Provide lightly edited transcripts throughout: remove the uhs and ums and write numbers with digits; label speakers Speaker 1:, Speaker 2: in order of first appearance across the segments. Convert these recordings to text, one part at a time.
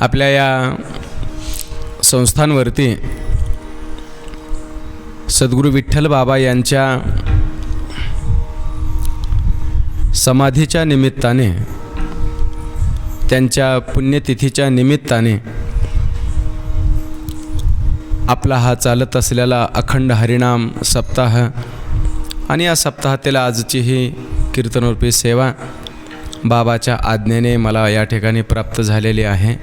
Speaker 1: आपल्या या संस्थांवरती सद्गुरू विठ्ठल बाबा यांच्या समाधीच्या निमित्ताने, त्यांच्या पुण्यतिथीच्या निमित्ताने आपला हा चालत असलेला अखंड हरिनाम सप्ताह आणि या सप्ताहातील आजची ही कीर्तनरूपी सेवा बाबाच्या आज्ञेने मला या ठिकाणी प्राप्त झालेली आहे.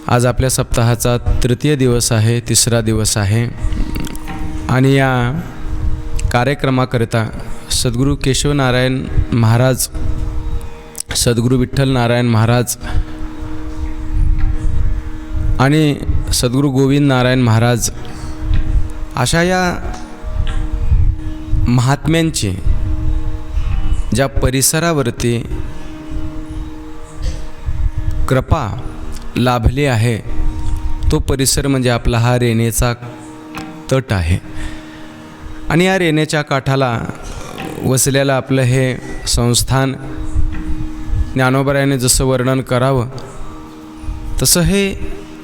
Speaker 1: आज आपल्या सप्ताहाचा तृतीय दिवस आहे, तिसरा दिवस आहे आणि या कार्यक्रमाकरिता सद्गुरू केशवनारायण महाराज, सद्गुरू विठ्ठल नारायण महाराज आणि सद्गुरू गोविंद नारायण महाराज अशा या महात्म्यांची ज्या परिसरावरती कृपा लाभली आहे तो परिसर म्हणजे आपला हा रेणेचा तट आहे. आणि या रेणेच्या काठाला वसलेलं आपलं हे संस्थान ज्ञानोबरायाने जसं वर्णन करावं तसं हे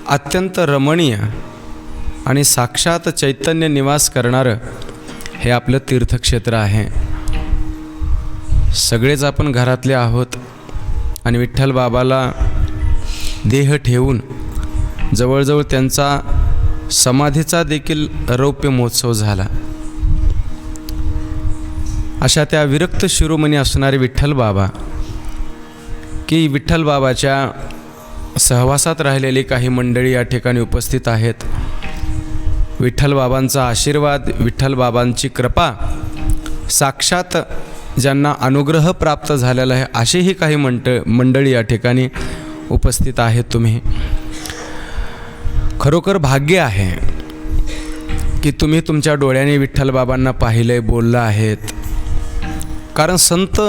Speaker 1: अत्यंत रमणीय आणि साक्षात चैतन्य निवास करणारं हे आपलं तीर्थक्षेत्र आहे. सगळेच आपण घरातले आहोत आणि विठ्ठल बाबाला देह ठेवून जवळजवळ त्यांचा समाधीचा देखील रौप्य महोत्सव झाला. अशा त्या विरक्त शिरोमणी असणारे विठ्ठल बाबा की विठ्ठल बाबाच्या सहवासात राहिलेली काही मंडळी या ठिकाणी उपस्थित आहेत. विठ्ठल बाबांचा आशीर्वाद, विठ्ठल बाबांची कृपा साक्षात ज्यांना अनुग्रह प्राप्त झालेला आहे अशीही काही मंडळी या ठिकाणी उपस्थित आहेत. तुम्ही खरोखर भाग्य आहे की तुम्ही तुमच्या डोळ्याने विठ्ठल बाबांना पाहिले, बोललं आहेत. कारण संत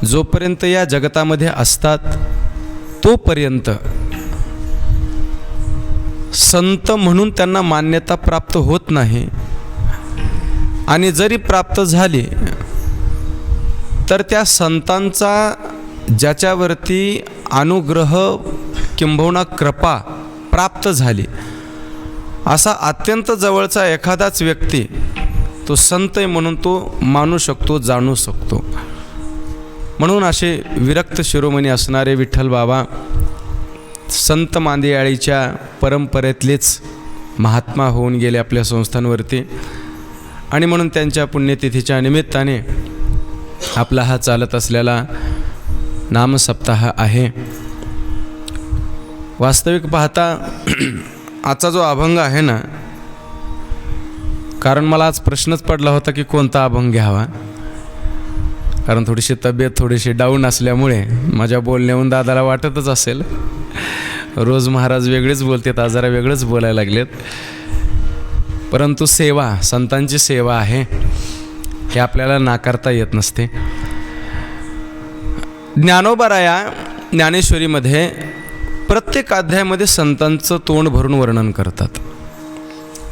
Speaker 1: जोपर्यंत या जगतामध्ये असतात तोपर्यंत संत म्हणून त्यांना मान्यता प्राप्त होत नाही आणि जरी प्राप्त झाली तर त्या संतांचा ज्याच्यावरती अनुग्रह किंबहुना कृपा प्राप्त झाली असा अत्यंत जवळचा एखादाच व्यक्ती तो संत आहे म्हणून तो मानू शकतो, जाणू शकतो. म्हणून असे विरक्त शिरोमणी असणारे विठ्ठल बाबा संत मांदियाळीच्या परंपरेतलेच महात्मा होऊन गेले आपल्या संस्थांवरती. आणि म्हणून त्यांच्या पुण्यतिथीच्या निमित्ताने आपला हा चालत असलेला नामसप्ताह आहे. वास्तविक पाहता आजचा जो अभंग आहे ना, कारण मला आज प्रश्नच पडला होता की कोणता अभंग घ्यावा, कारण थोडीशी तब्येत थोडीशी डाऊन असल्यामुळे माझ्या बोलण्याहून दादाला वाटतच असेल रोज महाराज वेगळेच बोलतात, आज जरा वेगळंच बोलायला लागलेत. परंतु सेवा, संतांची सेवा आहे हे आपल्याला नाकारता येत नसते. ज्ञानोबराया ज्ञानेश्वरीमध्ये प्रत्येक अध्यायामध्ये संतांचं तोंड भरून वर्णन करतात.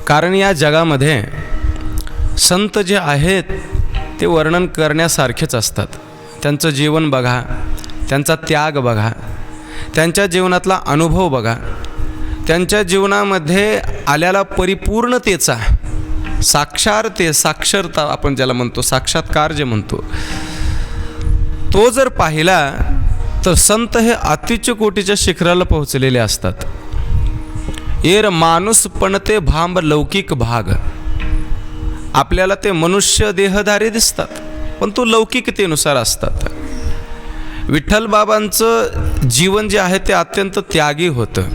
Speaker 1: कारण या जगामध्ये संत जे आहेत ते वर्णन करण्यासारखेच असतात. त्यांचं जीवन बघा, त्यांचा त्याग बघा, त्यांच्या जीवनातला अनुभव बघा, त्यांच्या जीवनामध्ये आलेला परिपूर्णतेचा साक्षरता आपण ज्याला म्हणतो, साक्षात्कार जे म्हणतो, तो जर पाहिला तर संत हे अत्युच्च कोटीच्या शिखराला पोहोचलेले असतात. एर माणूस पण ते भांब लौकिक भाग. आपल्याला ते मनुष्य देहधारी दिसतात पण तो लौकिकतेनुसार असतात. विठ्ठल बाबांचं जीवन जे आहे ते अत्यंत त्यागी होतं.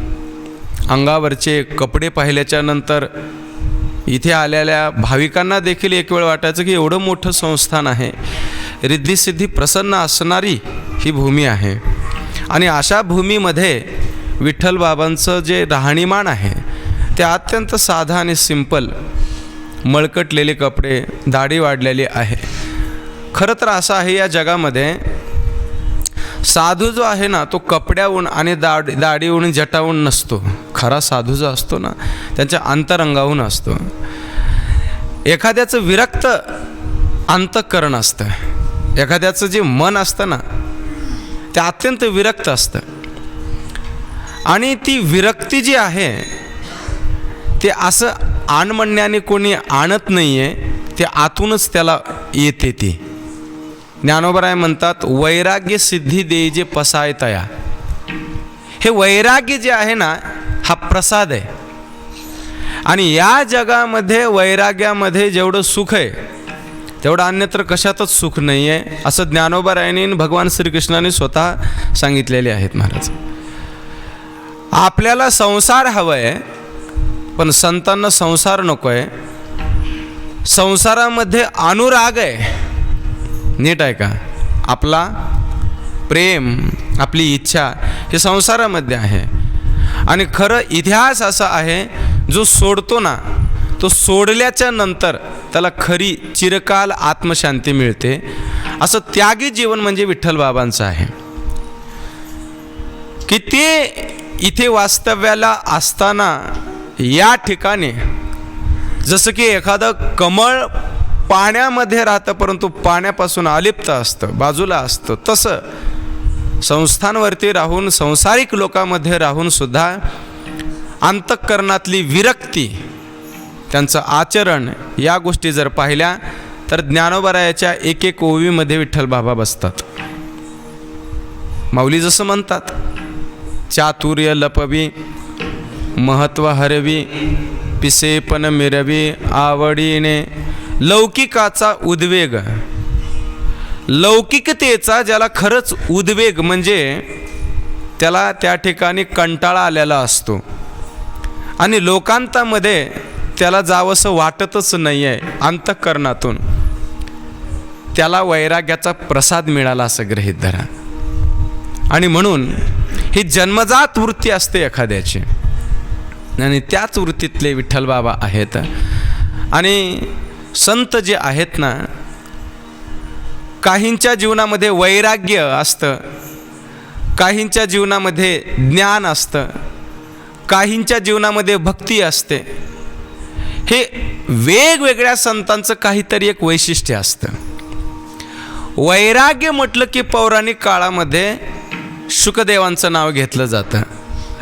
Speaker 1: अंगावरचे कपडे पाहिल्याच्या नंतर इथे आलेल्या भाविकांना देखील एक वेळ वाटायचं की एवढं मोठं संस्थान आहे, रिद्धिसिद्धी प्रसन्न असणारी ही भूमी आहे. आणि अशा भूमीमध्ये विठ्ठल बाबांचं जे राहणीमान आहे ते अत्यंत साधा आणि सिंपल, मळकटलेले कपडे, दाढी वाढलेली आहे. खरं तर असं आहे या जगामध्ये साधू जो आहे ना तो कपड्याहून आणि दाढीहून जटाहून नसतो. खरा साधू जो असतो ना त्यांच्या अंतरंगाहून असतो. एखाद्याचं विरक्त अंतःकरण असतं, एखाद्याचं जे मन असतं ना ते अत्यंत विरक्त असतं. आणि ती विरक्ती जी आहे ते असं आणमण्याने कोणी आणत नाही आहे, ते आतूनच त्याला येते. ती ज्ञानोबराय म्हणतात, वैराग्य सिद्धी देई जे पसाय तया. हे वैराग्य जे आहे ना, हा प्रसाद आहे. आणि या जगामध्ये वैराग्यामध्ये जेवढं सुख आहे तेवढं अन्यत्र कशातच सुख नाही आहे, असं ज्ञानोबरायांनी भगवान श्रीकृष्णाने स्वतः सांगितलेले आहेत. महाराज, आपल्याला संसार हवं आहे, पण संतांना संसार नको आहे. संसारामध्ये अनुराग आहे, नीट आहे का? आपला प्रेम, आपली इच्छा हे संसारामध्ये आहे. आणि खरं इतिहास असा आहे, जो सोडतो ना, तो सोडल्याच्या नंतर त्याला खरी चिरकाल आत्मशांती मिळते. असं त्यागी जीवन म्हणजे विठ्ठल बाबांचं आहे, की ते इथे वास्तव्याला असताना या ठिकाणी जसं की एखादं कमळ पाण्यामध्ये राहतं परंतु पाण्यापासून अलिप्त असतं, बाजूला असतं, तसं संस्थांवरती राहून संसारिक लोकांमध्ये राहून सुद्धा अंतःकरणातली विरक्ती, त्यांचं आचरण, या गोष्टी जर पाहिल्या तर ज्ञानोबरायाच्या एक एक ओवीमध्ये विठ्ठल बाबा बसतात. माऊली जसं म्हणतात, चातुर्य लपवी महत्व हरवी पिसेपन मिरवी आवडीने लौकिकाचा उद्वेग. लौकिकतेचा ज्याला खरंच उद्वेग म्हणजे त्याला त्या ठिकाणी कंटाळा आलेला असतो आणि लोकांतामध्ये त्याला जावंसं वाटतच नाही आहे अंतःकरणातून, त्याला वैराग्याचा प्रसाद मिळाला असं गृहीत धरा. आणि म्हणून ही जन्मजात वृत्ती असते एखाद्याची, आणि त्याच वृत्तीतले विठ्ठल बाबा आहेत. आणि संत जे आहेत ना, काहींच्या जीवनामध्ये वैराग्य असतं, काहींच्या जीवनामध्ये ज्ञान असतं, काहींच्या जीवनामध्ये भक्ती असते. हे वेगवेगळ्या संतांचं काहीतरी एक वैशिष्ट्य असतं. वैराग्य म्हटलं की पौराणिक काळामध्ये शुकदेवांचं नाव घेतलं जातं,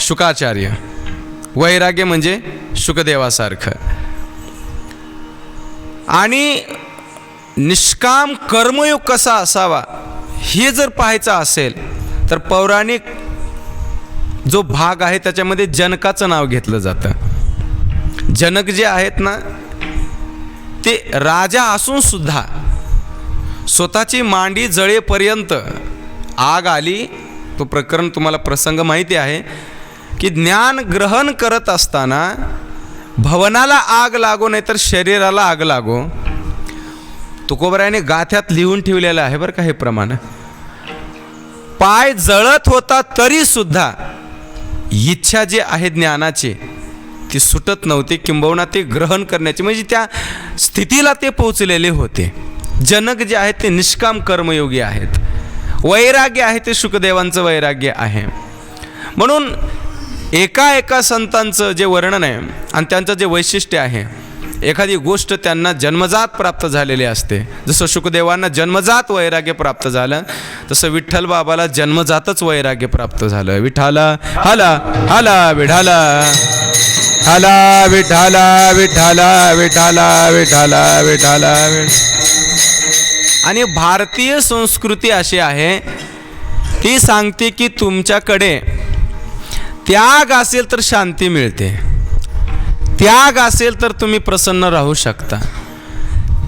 Speaker 1: शुकाचार्य. वैराग्य म्हणजे शुकदेवासारखं. आणि निष्काम कर्मयोग कसा असावा हे जर पाहायचं असेल तर पौराणिक जो भाग आहे त्याच्यामध्ये जनकाचं नाव घेतलं जातं. जनक जे आहेत ना, ते राजा असून सुद्धा स्वतःची मांडी जळेपर्यंत आग आली. तो प्रकरण तुम्हाला प्रसंग माहिती आहे की ज्ञान ग्रहण करत असताना भवनाला आग लागो नाही तर शरीराला आग लागो, तुकोबरायाने गाथ्यात लिहून ठेवलेलं आहे बरं का हे प्रमाण. पाय जळत होता तरी सुद्धा इच्छा जी आहे ज्ञानाची ती सुटत नव्हती, किंबहुना ते ग्रहण करण्याची म्हणजे त्या स्थितीला ते पोहोचलेले होते. जनक जे आहेत ते निष्काम कर्मयोगी आहेत. वैराग्य आहे ते शुकदेवांचं वैराग्य आहे. म्हणून एका एका संतांचं जे वर्णन आहे आणि त्यांचं जे वैशिष्ट्य आहे, एखादी गोष्ट त्यांना जन्मजात प्राप्त झालेली असते. जसं शुकदेवांना जन्मजात वैराग्य प्राप्त झालं, तसं विठ्ठल बाबाला जन्मजातच वैराग्य प्राप्त झालं. विठाला हाला हाला विठाला हाला विठाला विठाला विठाला विठाला विठाला. आणि भारतीय संस्कृती अशी आहे, ती सांगते की तुमच्याकडे त्याग असेल तर शांती मिळते, त्याग असेल तर तुम्ही प्रसन्न राहू शकता,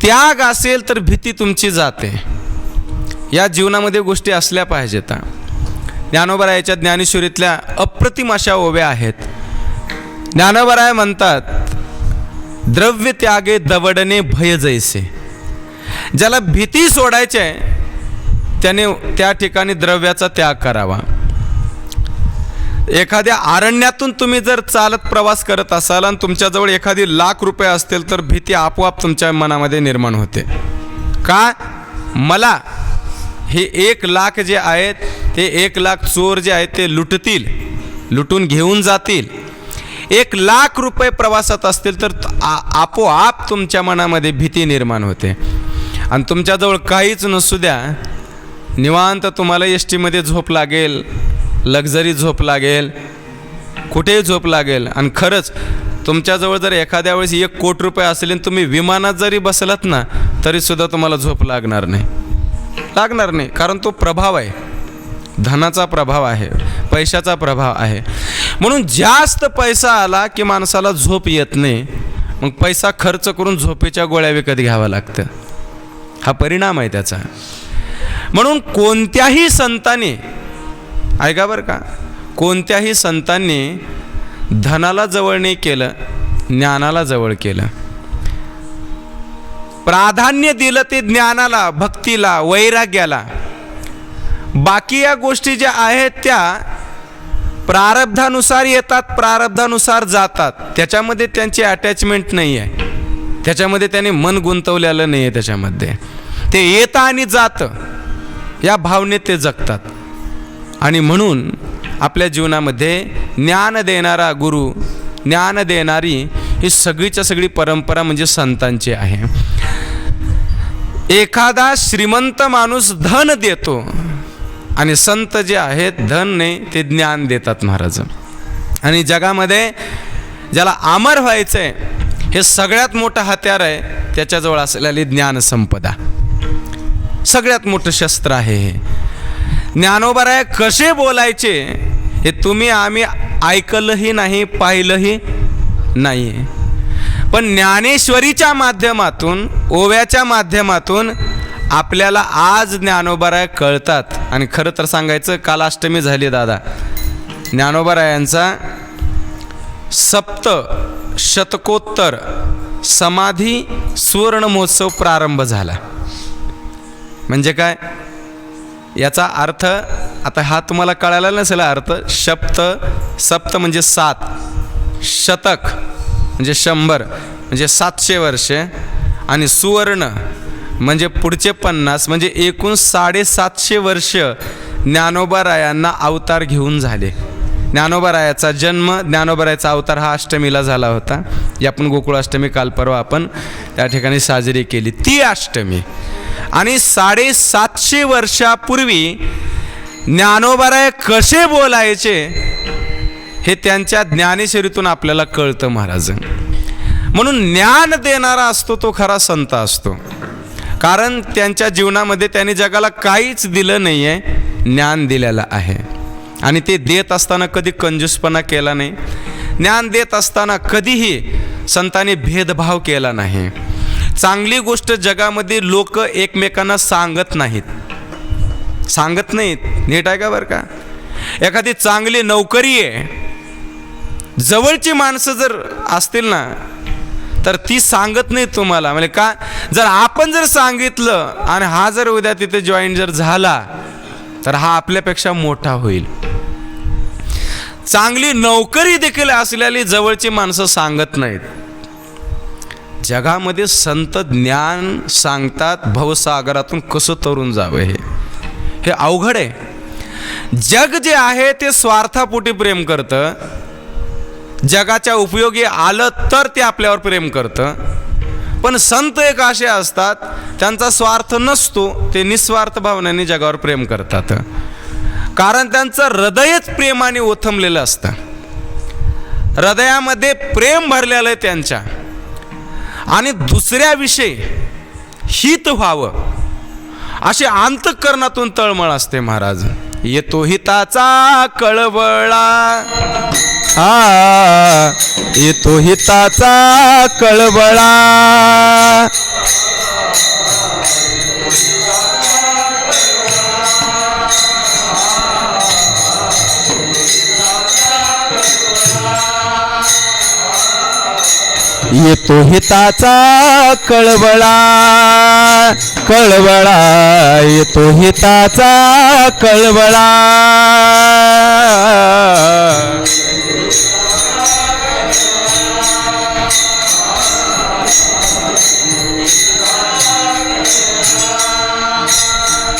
Speaker 1: त्याग असेल तर भीती तुमची जाते. या जीवनामध्ये गोष्टी असल्या पाहिजेत. ज्ञानोबरायाच्या ज्ञानेश्वरीतल्या अप्रतिम अशा ओव्या आहेत. ज्ञानोबराय म्हणतात, द्रव्य त्यागे दवडणे भय जैसे. ज्याला भीती सोडायची आहे त्याने त्या ठिकाणी द्रव्याचा त्याग करावा. एखाद्या अरण्यातून तुम्ही जर चालत प्रवास करत असाल आणि तुमच्याजवळ एखादी ₹1,00,000 असतील तर भीती आपोआप तुमच्या मनामध्ये निर्माण होते. का? मला हे 1,00,000 जे आहेत ते 1,00,000 चोर जे आहेत ते लुटतील, लुटून घेऊन जातील. ₹1,00,000 प्रवासात असतील तर आपोआप तुमच्या मनामध्ये भीती निर्माण होते. आणि तुमच्याजवळ काहीच नसू द्या, निवांत तुम्हाला एस टीमध्ये झोप लागेल, लक्झरी झोप लागेल, कुठेही झोप लागेल. आणि खरंच तुमच्याजवळ जर एखाद्या वेळेस 1 कोटी रुपये असले आणि तुम्ही विमानात जरी बसलात ना तरीसुद्धा तुम्हाला झोप लागणार नाही. कारण तो प्रभाव आहे, धनाचा प्रभाव आहे, पैशाचा प्रभाव आहे. म्हणून जास्त पैसा आला की माणसाला झोप येत नाही. मग पैसा खर्च करून झोपेच्या गोळ्या विकत घ्यावं लागतं. हा परिणाम आहे त्याचा. म्हणून कोणत्याही संतांनी, ऐका बरं का, कोणत्याही संतांनी धनाला जवळ नाही केलं, ज्ञानाला जवळ केलं. प्राधान्य दिलं ते ज्ञानाला, भक्तीला, वैराग्याला. बाकी या गोष्टी ज्या आहेत त्या प्रारब्धानुसार येतात, प्रारब्धानुसार जातात. त्याच्यामध्ये त्यांची अटॅचमेंट नाही आहे, त्याच्यामध्ये त्याने मन गुंतवलेलं नाही आहे. त्याच्यामध्ये ते येतं आणि जातं, या भावनेत ते जगतात. आणि म्हणून आपल्या जीवनामध्ये ज्ञान देणारा गुरु, ज्ञान देणारी ही सगळीच्या सगळी परंपरा म्हणजे संतांची आहे. एखादा श्रीमंत माणूस धन देतो आणि संत जे आहेत धन नाही ते ज्ञान देतात महाराज. आणि जगामध्ये ज्याला अमर व्हायचंय हे सगळ्यात मोठं हत्यार आहे त्याच्याजवळ असलेली ज्ञान संपदा. सगळ्यात मोठं शस्त्र आहे हे. ज्ञानोबराय कसे बोलायचे हे तुम्ही आम्ही ऐकलंही नाही, पाहिलंही नाही. पण ज्ञानेश्वरीच्या माध्यमातून, ओव्याच्या माध्यमातून आपल्याला आज ज्ञानोबराय कळतात. आणि खरं तर सांगायचं काल अष्टमी झाली दादा. ज्ञानोबरायांचा 7 शतकोत्तर समाधी सुवर्ण महोत्सव प्रारंभ झाला. म्हणजे काय याचा अर्थ आता हा तुम्हाला कळायला नसेल अर्थ. सप्त म्हणजे 7, शतक म्हणजे 100 म्हणजे 700 वर्षे, आणि सुवर्ण म्हणजे पुढचे 50 म्हणजे एकूण 750 वर्ष ज्ञानोबारायांना अवतार घेऊन झाले. ज्ञानोबारायाचा जन्म, ज्ञानोबारायाचा अवतार हा अष्टमीला झाला होता. जी आपण गोकुळाष्टमी काल परवा आपण त्या ठिकाणी साजरी केली, ती अष्टमी. आणि 750 वर्षापूर्वी ज्ञानोबाराय कसे बोलायचे हे त्यांच्या ज्ञानेश्वरीतून आपल्याला कळतं महाराज. म्हणून ज्ञान देणारा असतो तो खरा संत असतो. कारण त्यांच्या जीवनामध्ये त्यांनी जगाला काहीच दिलं नाही आहे, ज्ञान दिलेलं आहे. आणि ते देत असताना कधी कंजूसपणा केला नाही. ज्ञान देत असताना कधीही संतांनी भेदभाव केला नाही. चांगली गोष्ट जगामध्ये लोक एकमेकांना सांगत नाहीत. नीट आहे का बरं का. एखादी चांगली नोकरी आहे, जवळची माणसं जर असतील ना तर ती सांगत नाही तुम्हाला. म्हणजे का, जर आपण जर सांगितलं आणि हा जर उद्या तिथे जॉईन जर झाला तर हा आपल्यापेक्षा मोठा होईल. चांगली नोकरी देखील असलेली जवळची माणसं सांगत नाहीत. जगामध्ये संत ज्ञान सांगतात, भवसागरातून कसं तरून जावं हे अवघड आहे. जग जे आहे ते स्वार्थापोटी प्रेम करतं. जगाच्या उपयोगी आलं तर ते आपल्यावर प्रेम करतं. पण संत एक असे असतात त्यांचा स्वार्थ नसतो, ते निस्वार्थ भावनेने जगावर प्रेम करतात. कारण त्यांचं हृदयच प्रेमाने ओथंबलेलं असतं. हृदयामध्ये प्रेम भरलेलं आहे त्यांच्या. आणि दुसऱ्याविषयी हित व्हावं अशी अंतःकरणातून तळमळ असते महाराज. येतो हिताचा कळवळा, येतो हिताचा कळवळा. येतो हिताचा कळवळा, कळवळा येतो हिताचा कळवळा.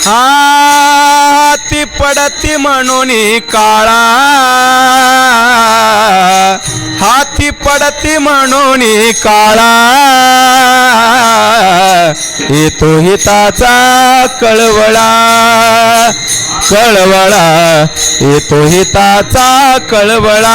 Speaker 1: हाती पडती म्हणून काळा, हाती पडती म्हणून काळा येतो हिताचा कळवळा कळवळा येतो हिताचा कळवळा.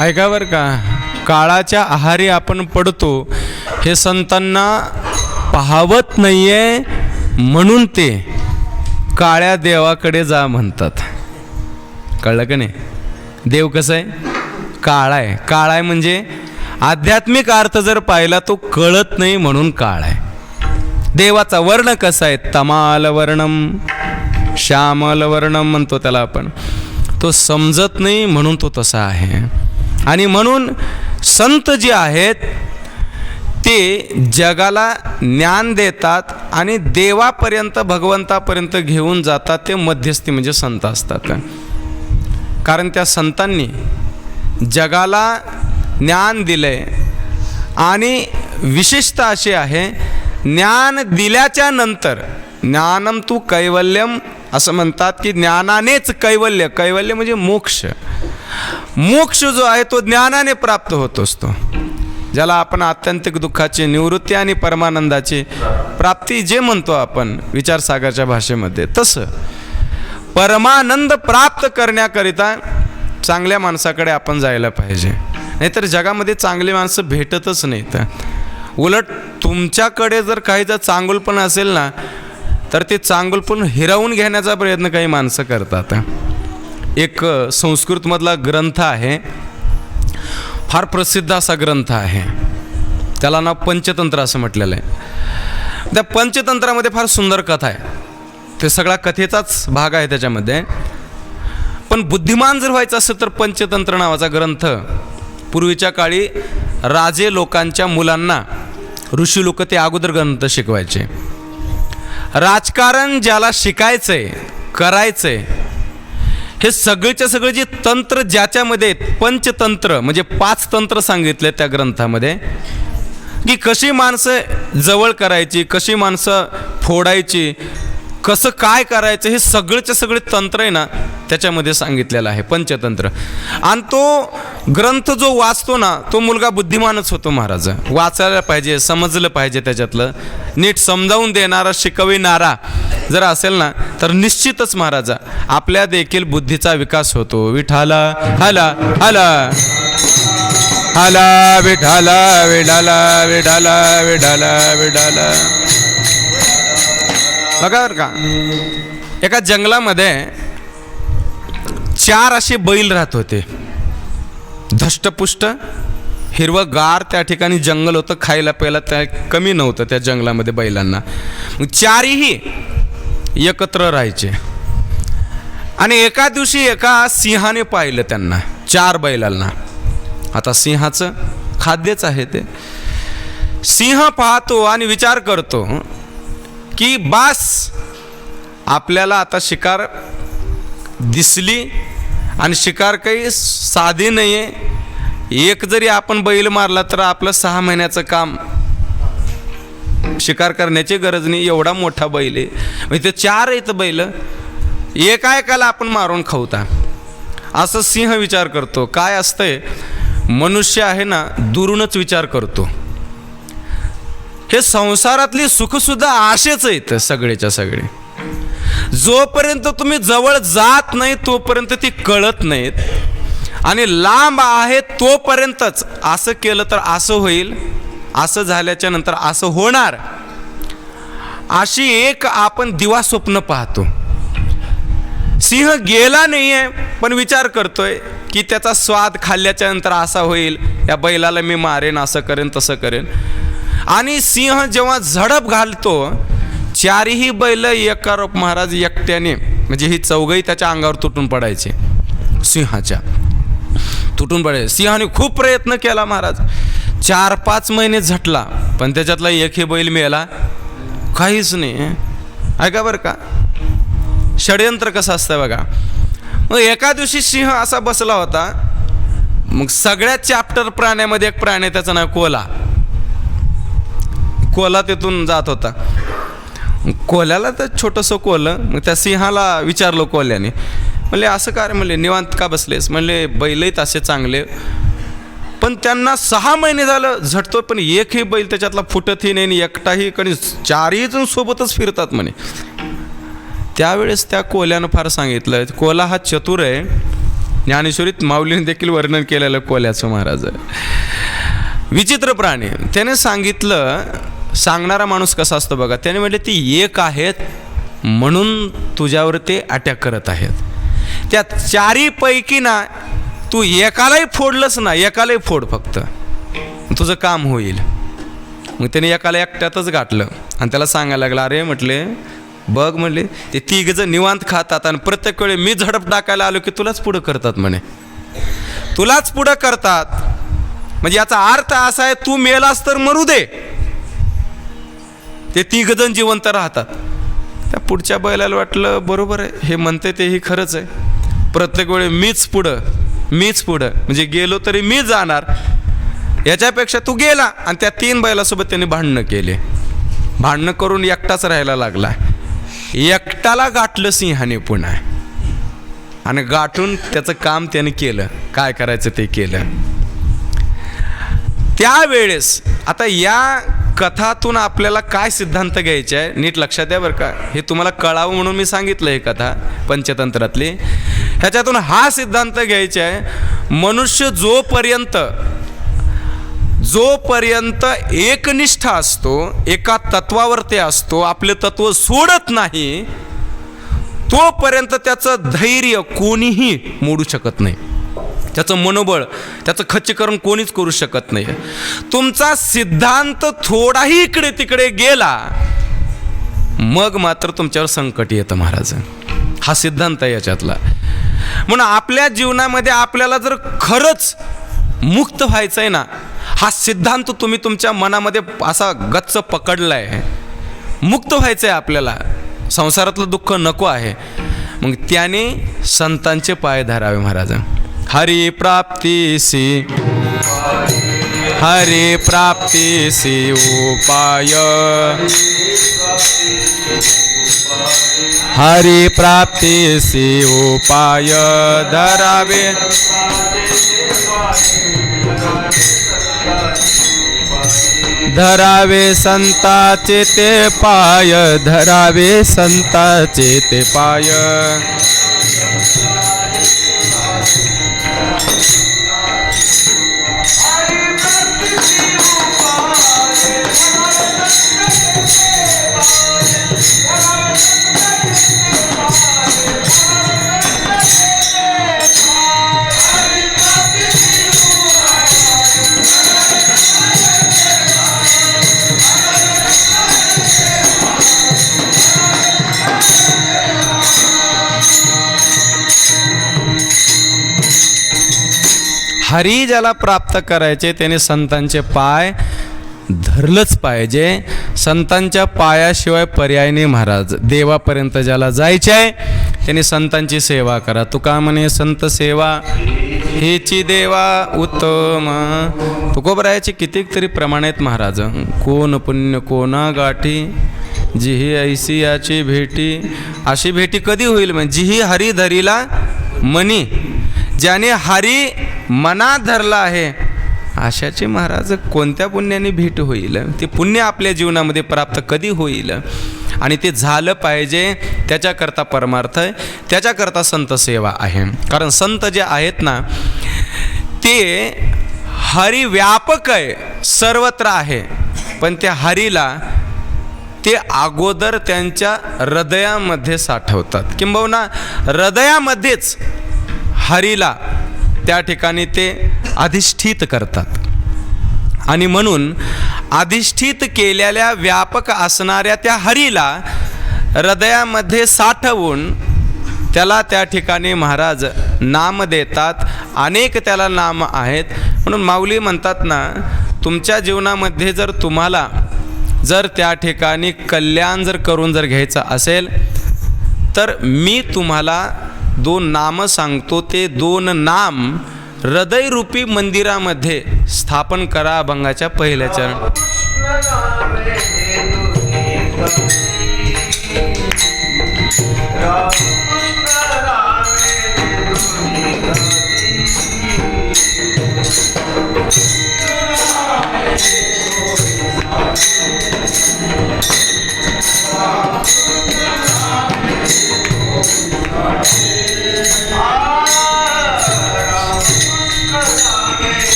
Speaker 1: ऐका बरं का, काळाच्या आहारी आपण पडतो हे संतांना पाहवत नाहीये म्हणून ते काळ्या देवाकडे जा म्हणतात. कळलं का नाही? देव कसं आहे? काळा आहे. काळा आहे म्हणजे आध्यात्मिक अर्थ जर पाहिला तो कळत नाही म्हणून काळ आहे. देवाचा वर्ण कसा आहे? तमाल वर्णम श्यामल वर्णम म्हणतो त्याला आपण. तो समजत नाही म्हणून तो तसा आहे. आणि म्हणून संत जे आहेत ते जगाला ज्ञान देतात आणि देवापर्यंत भगवंतापर्यंत घेऊन जातात. ते मध्यस्थी म्हणजे संत असतात. कारण त्या संतांनी जगाला ज्ञान दिलंय आणि विशेषता अशी आहे, ज्ञान दिल्याच्या नंतर ज्ञानम तू कैवल्यम असं म्हणतात की ज्ञानानेच कैवल्य. कैवल्य म्हणजे मोक्ष. मोक्ष जो आहे तो ज्ञानाने प्राप्त होत असतो. ज्याला आपण आत्यंतिक दुःखाची निवृत्ती आणि परमानंदाची प्राप्ती जे म्हणतो आपण विचारसागरच्या भाषेमध्ये, तसं परमानंद प्राप्त करण्याकरिता चांगल्या माणसाकडे आपण जायला पाहिजे. नाहीतर जगामध्ये चांगली माणसं भेटतच नाहीत. उलट तुमच्याकडे जर काही जर चांगुलपण असेल ना तर ते चांगुलपण हिरावून घेण्याचा प्रयत्न काही माणसं करतात. एक संस्कृतमधला ग्रंथ आहे, फार प्रसिद्ध असा ग्रंथ आहे, त्याला नाव पंचतंत्र असं म्हटलेलं आहे. त्या पंचतंत्रामध्ये फार सुंदर कथा आहे. ते सगळा कथेचाच भाग आहे त्याच्यामध्ये. पण बुद्धिमान जर व्हायचं असेल तर पंचतंत्र नावाचा ग्रंथ पूर्वीच्या काळी राजे लोकांच्या मुलांना ऋषी लोक ते अगोदर ग्रंथ शिकवायचे. राजकारण ज्याला शिकायचंय करायचंय हे सगळेच्या सगळे जे तंत्र ज्याच्यामध्ये पंचतंत्र म्हणजे 5 तंत्र सांगितले त्या ग्रंथामध्ये, की कशी माणसं जवळ करायची, कशी माणसं फोडायची, कसं काय करायचं, हे सगळेच्या सगळे तंत्र आहे ना त्याच्यामध्ये सांगितलेलं आहे पंचतंत्र. आणि तो ग्रंथ जो वाचतो ना तो मुलगा बुद्धिमानच होतो महाराज. वाचायला पाहिजे, समजलं पाहिजे, त्याच्यातलं नीट समजावून देणारा शिकविणारा जर असेल ना तर निश्चितच महाराजा आपल्या देखील बुद्धीचा विकास होतो. विठाला हला हला हला विठाला विठाला विठाला विठाला विठाला. बघा बरं का, एका जंगलामध्ये 4 असे बैल राहत होते. धष्टपुष्ट हिरवंगार त्या ठिकाणी जंगल होतं, खायला प्यायला त्या कमी नव्हतं त्या जंगलामध्ये बैलांना. 4ही एकत्र राहायचे. आणि एका दिवशी एका सिंहाने पाहिलं त्यांना, 4 बैलांना. आता सिंहाचं खाद्यच आहे ते. सिंह पाहतो आणि विचार करतो की बास आपल्याला आता शिकार दिसली आणि शिकार काही साधी नाही आहे. एक जरी आपण बैल मारला तर आपलं 6 महिन्याचं काम, शिकार करण्याची गरज नाही, एवढा मोठा बैल आहे. म्हणजे ते 4 आहेत बैल, एका एकाला आपण मारून खाऊता. असं सिंह विचार करतो. काय असतंय, मनुष्य आहे ना दुरूनच विचार करतो. हे संसारातली सुखसुद्धा आशेच आहेत सगळेच्या सगळे. जोपर्यंत तुम्ही जवळ जात नाही तोपर्यंत ती कळत नाहीत. आणि लांब आहे तोपर्यंतच असं केलं तर असं होईल, असं झाल्याच्या नंतर असं होणार, अशी एक आपण दिवा स्वप्न पाहतो. सिंह गेला नाहीये, पण विचार करतोय की त्याचा स्वाद खाल्ल्याच्या नंतर असा होईल, या बैलाला मी मारेन, असं करेन तसं करेन. आणि सिंह जेव्हा झडप घालतो, चारही बैल एकारोप महाराज एकट्याने, म्हणजे ही चौघही त्याच्या अंगावर तुटून पडायचे, सिंहाच्या तुटून पडायचे. सिंहाने खूप प्रयत्न केला महाराज, 4-5 महिने झटला, पण त्याच्यातला एकही बैल मिळाला काहीच नाही. ऐका बरं का, षडयंत्र कसं असतं बघा. मग एका दिवशी सिंह असा बसला होता, मग सगळ्यात चॅप्टर प्राण्यामध्ये एक प्राणी, त्याचं नाव कोल्हा. कोल्हा तिथून जात होता. कोल्ह्याला तर छोटंसं कोल्ह, मग त्या सिंहाला विचारलं कोल्ह्याने, म्हणले असं काय, म्हणले निवांत का बसलेस, म्हणले बैलही असे चांगले, पण त्यांना 6 महिने झालं झटतो, पण एकही बैल त्याच्यातला फुटतही नाही, एकटाही, कधी 4ही जण सोबतच फिरतात म्हणे. त्यावेळेस त्या कोल्ह्यानं फार सांगितलं, कोल्हा हा चतुर आहे. ज्ञानेश्वरीत माऊलीने देखील वर्णन केलेलं कोल्ह्याचं महाराज, विचित्र प्राणी. त्याने सांगितलं, सांगणारा माणूस कसा असतो बघा, त्याने म्हटले ती एक आहेत म्हणून तुझ्यावर ते अटॅक करत आहेत. त्या 4ही पैकी ना तू एकालाही फोडलंस ना, एकालाही फोड, फक्त तुझं काम होईल. मग त्याने एकाला एकट्यातच गाठलं आणि त्याला सांगायला लागला, अरे म्हटले बघ, म्हणले ते 3 जण निवांत खातात आणि प्रत्येक वेळी मी झडप टाकायला आलो की तुलाच पुढं करतात म्हणे, तुलाच पुढं करतात. म्हणजे याचा अर्थ असा आहे, तू मेलास तर मरू दे, ते 3 जण जिवंत राहतात. त्या पुढच्या बैलाला वाटलं बरोबर आहे, हे म्हणते तेही खरंच आहे, प्रत्येक वेळी मीच पुढं, म्हणजे गेलो तरी मी जाणार, याच्यापेक्षा तू गेला. आणि त्या 3 बैलासोबत त्यांनी भांडणं केले, भांडणं करून एकटाच राहायला लागला. एकटाला गाठलं सिंहाने पुन्हा, आणि गाठून त्याचं काम त्याने केलं, काय करायचं ते केलं. त्यावेळेस आता या कथातून आपल्याला काय सिद्धांत घ्यायचे आहे, नीट लक्षात द्या बरं का. हे तुम्हाला कळावं म्हणून मी सांगितलं, ही कथा पंचतंत्रातली. ह्याच्यातून हा सिद्धांत घ्यायचा आहे, मनुष्य जोपर्यंत एकनिष्ठ असतो, एका तत्वावर ते असतो, आपले तत्व सोडत नाही, तोपर्यंत त्याचं धैर्य कोणीही मोडू शकत नाही, त्याचं मनोबळ, त्याचं खच्चीकरण कोणीच करू शकत नाही. तुमचा सिद्धांत थोडाही इकडे तिकडे गेला, मग मात्र तुमच्यावर संकट येतं महाराज. हा सिद्धांत आहे याच्यातला. म्हणून आपल्या जीवनामध्ये आपल्याला जर खरंच मुक्त व्हायचं आहे ना, हा सिद्धांत तुम्ही तुमच्या मनामध्ये असा गच्च पकडलाय, मुक्त व्हायचं आहे आपल्याला, संसारातलं दुःख नको आहे, मग त्याने संतांचे पाय धरावे महाराज. हरी प्राप्तीसी उपाय, हरी प्राप्तीसी उपाय धरावे, धरावे संताचे ते पाय, धरावे संताचे ते पाय. हरी ज्याला प्राप्त करायचे त्याने संतांचे पाय धरलंच पाहिजे. संतांच्या पायाशिवाय पर्याय नाही महाराज. देवापर्यंत ज्याला जायचे आहे त्याने संतांची सेवा करा. तुका म्हणे संत सेवा हेची देवा उत्तम. तुकोबरायाचे कितीतरी प्रमाण आहेत महाराज. कोण पुण्य कोणा गाठी जिही ऐसी याची भेटी. अशी भेटी कधी होईल म्हणजे जिही हरी धरीला मनी. ज्याने हरी मनात धरला आहे अशाची महाराज कोणत्या पुण्याने भेट होईल. ते पुण्य आपल्या जीवनामध्ये प्राप्त कधी होईल आणि ते झालं पाहिजे. त्याच्याकरता परमार्थ आहे, त्याच्याकरता संत सेवा आहे. कारण संत जे आहेत ना ते हरी व्यापक आहे, सर्वत्र आहे, पण त्या हरीला ते अगोदर त्यांच्या हृदयामध्ये साठवतात, किंबहुना हृदयामध्येच हरीला त्या ठिकाणी ते अधिष्ठित करतात. आणि म्हणून अधिष्ठित केलेल्या व्यापक असणाऱ्या त्या हरीला हृदयामध्ये साठवून त्याला त्या ठिकाणी महाराज नाम देतात. अनेक त्याला नाम आहेत. म्हणून माऊली म्हणतात ना, तुमच्या जीवनामध्ये जर तुम्हाला जर त्या ठिकाणी कल्याण जर करून जर घ्यायचं असेल तर मी तुम्हाला 2 नाम सांगतो. ते 2 नाम हृदयरूपी मंदिरामध्ये स्थापन करा. अभंगाच्या पहिल्या चरण.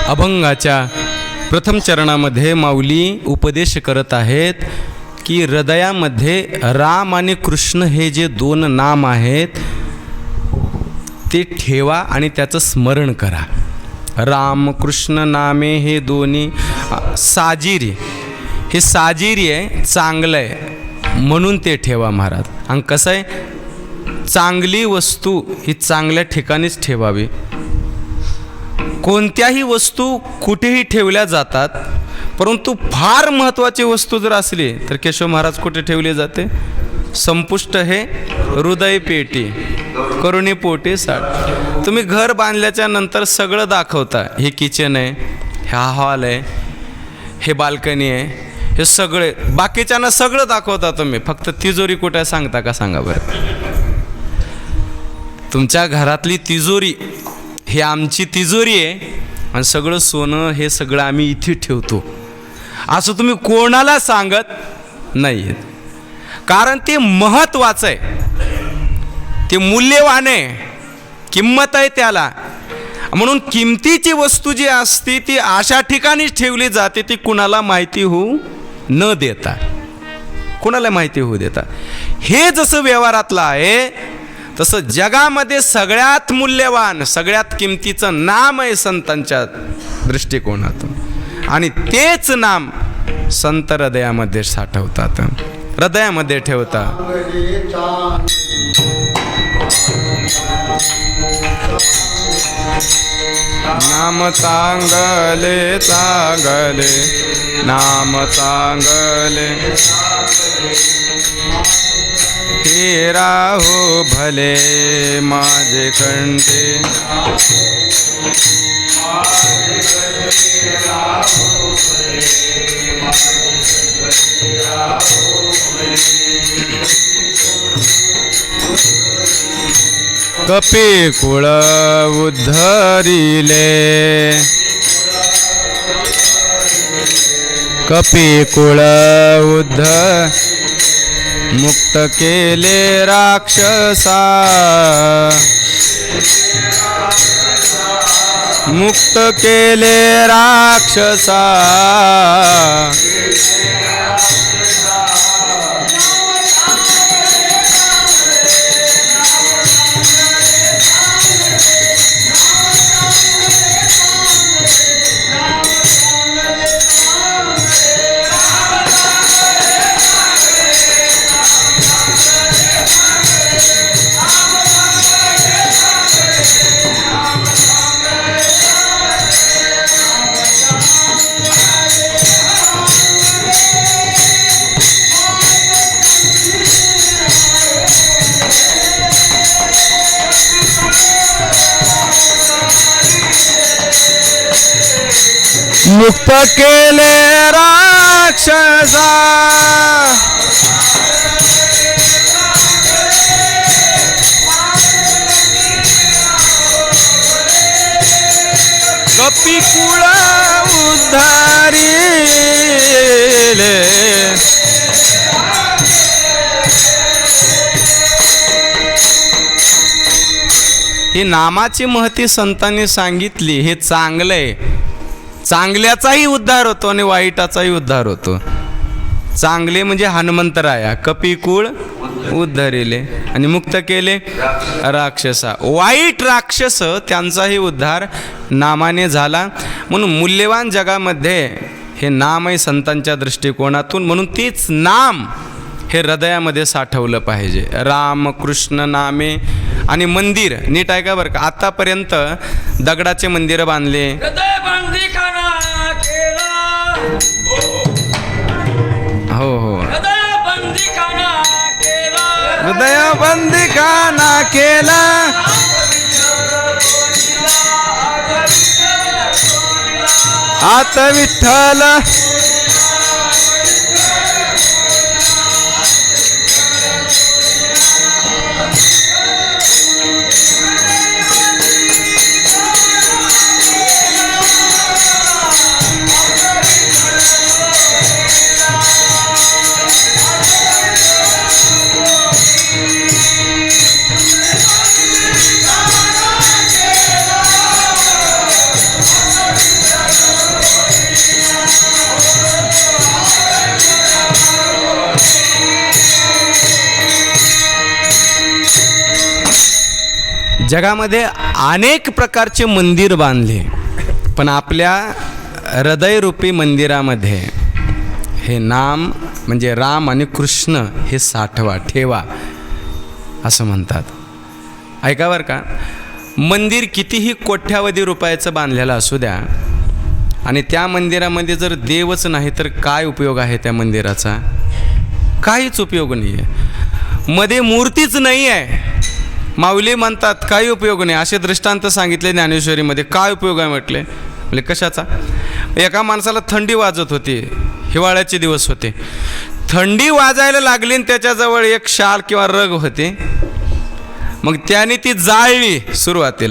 Speaker 1: अभंगाच्या प्रथम चरणामध्ये माऊली उपदेश करत आहेत की हृदयामध्ये राम आणि कृष्ण हे जे 2 नाम आहेत ते ठेवा आणि त्याचं स्मरण करा. राम कृष्ण नामे हे दोन्ही साजिर्य, हे साजिर्य आहे, चांगलं आहे म्हणून ते ठेवा महाराज. आणि कसं आहे, चांगली वस्तू ही चांगल्या ठिकाणीच ठेवावी. कोणत्याही वस्तू कुठेही ठेवल्या जातात, परंतु फार महत्त्वाची वस्तू जर असली तर केशव महाराज कुठे ठेवली जाते? संपुष्ट हे हृदय पेटी करुणी पोटी साठ. तुम्ही घर बांधल्याच्या नंतर सगळं दाखवता, हे किचन आहे, हा हॉल आहे, हे बाल्कनी आहे, हे सगळे बाकीच्यांना सगळं दाखवता तुम्ही, फक्त तिजोरी कुठे सांगता का? सांगा बरं. तुमच्या घरातली तिजोरी ही आमची तिजोरी आहे आणि सगळं सोनं हे सगळं आम्ही इथे ठेवतो असं तुम्ही कोणाला सांगत नाही आहेत. कारण ते महत्त्वाचं आहे, ते मूल्यवान आहे, किंमत आहे त्याला. म्हणून किमतीची वस्तू जी असते ती अशा ठिकाणीच ठेवली जाते ती कुणाला माहिती होऊ न देता, कुणाला माहिती होऊ देता. हे जसं व्यवहारातलं आहे तसं जगामध्ये सगळ्यात मूल्यवान सगळ्यात किमतीचं नाम आहे संतांच्या दृष्टिकोनातून. आणि तेच नाम संत हृदयामध्ये साठवतात, हृदयामध्ये ठेवतात. नाम चांगले चांगले नाम चांगले हे राहो भले माझे कंठे. कपी कुळ उद्धरिले कपी कुळ मुक्त केले राक्षसा मुक्त केले राक्षसा. मुक्त केले राक्षसा कपिकुळ उद्धारिले. ही नामाची महती संतांनी सांगितली. हे चांगलं आहे, चांगल्याचाही उद्धार होतो आणि वाईटाचाही उद्धार होतो. चांगले म्हणजे हनुमंतराया कपिकुळ उद्धरिले आणि मुक्त केले राक्षसा. वाईट राक्षस त्यांचाही उद्धार नामाने झाला. म्हणून मूल्यवान जगामध्ये हे नाम आहे संतांच्या दृष्टिकोनातून. म्हणून तीच नाम हे हृदयामध्ये साठवलं पाहिजे. राम कृष्ण नामे. आणि मंदिर नीट आहे का बरं का, आतापर्यंत दगडाचे मंदिर बांधले, हो हो हृदय बंदी खाना केला. आता विठ्ठल जगामध्ये अनेक प्रकारचे मंदिर बांधले, पण आपल्या हृदयरूपी मंदिरामध्ये हे नाम म्हणजे राम आणि कृष्ण हे साठवा, ठेवा असं म्हणतात. ऐका बरं का, मंदिर कितीही कोट्यावधी रुपयाचं बांधलेलं असू द्या आणि त्या मंदिरामध्ये जर देवच नाही तर काय उपयोग आहे त्या मंदिराचा? काहीच उपयोग नाही आहे. मध्ये मूर्तीच नाही आहे, माऊली म्हणतात काही उपयोग नाही. असे दृष्टांत सांगितले ज्ञानेश्वरीमध्ये. काय उपयोग आहे म्हटले? म्हणजे कशाचा? एका माणसाला थंडी वाजत होती, हिवाळ्याचे दिवस होते, थंडी वाजायला लागली आणि त्याच्याजवळ एक शाल किंवा रग होते. मग त्याने ती जाळली सुरुवातीला.